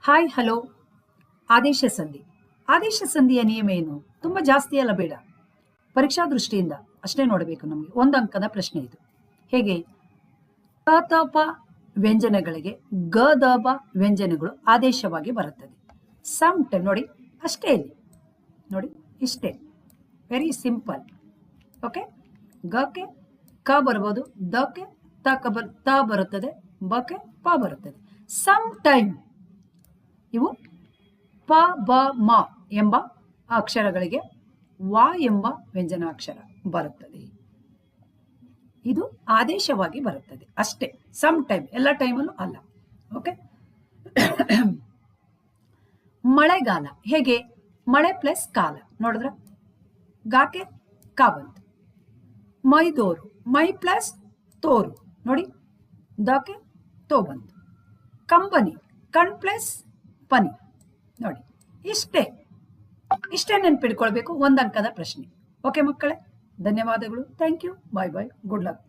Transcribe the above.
Hi hello. ಆದೇಶ ಸಂಧಿ. ಆದೇಶ ಸಂಧಿಯ ನಿಯಮ ಏನು? ತುಂಬ ಜಾಸ್ತಿ ಅಲ್ಲ, ಬೇಡ. ಪರೀಕ್ಷಾ ದೃಷ್ಟಿಯಿಂದ ಅಷ್ಟೇ ನೋಡಬೇಕು. ನಮಗೆ ಒಂದು ಅಂಕದ ಪ್ರಶ್ನೆ ಇದು. ಹೇಗೆ? ತ ತ ಪ ವ್ಯಂಜನಗಳಿಗೆ ಗ ದ ಬ ವ್ಯಂಜನಗಳು ಆದೇಶವಾಗಿ ಬರುತ್ತದೆ. ಸಮ್ ಟೈಮ್ ನೋಡಿ, ಅಷ್ಟೇ ಇಲ್ಲಿ ನೋಡಿ, ಇಷ್ಟೇ, ವೆರಿ ಸಿಂಪಲ್. ಓಕೆ, ಗಕ್ಕೆ ಕ ಬರ್ಬೋದು, ದಕ್ಕೆ ತ ಬರುತ್ತದೆ, ಬಕ್ಕೆ ಪ ಬರುತ್ತದೆ. ಸಮ್ ಟೈಮ್ ಇವು ಪ ಬ ಮ ಎಂಬ ಅಕ್ಷರಗಳಿಗೆ ವ ಎಂಬ ವ್ಯಂಜನಾಕ್ಷರ ಬರುತ್ತದೆ. ಇದು ಆದೇಶವಾಗಿ ಬರುತ್ತದೆ ಅಷ್ಟೇ. ಸಮ್ ಟೈಮ್, ಎಲ್ಲ ಟೈಮಲ್ಲೂ ಅಲ್ಲ. ಓಕೆ. ಮಳೆಗಾಲ. ಹೇಗೆ? ಮಳೆ ಪ್ಲಸ್ ಕಾಲ. ನೋಡಿದ್ರ ಗಾಕೆ ಕಾ ಬಂತು. ಮೈದೋರು, ಮೈ ಪ್ಲಸ್ ತೋರು. ನೋಡಿ, ದಕ್ಕೆ ತೋ ಬಂತು. ಕಂಬನಿ, ಕಣ್ ಪ್ಲಸ್ ಪನಿ. ನೋಡಿ, ಇಷ್ಟೇ ನೆನ್ಪಿಡ್ಕೊಳ್ಬೇಕು. ಒಂದು ಅಂಕದ ಪ್ರಶ್ನೆ. ಓಕೆ ಮಕ್ಕಳೇ, ಧನ್ಯವಾದಗಳು. Thank you. Bye bye. Good luck.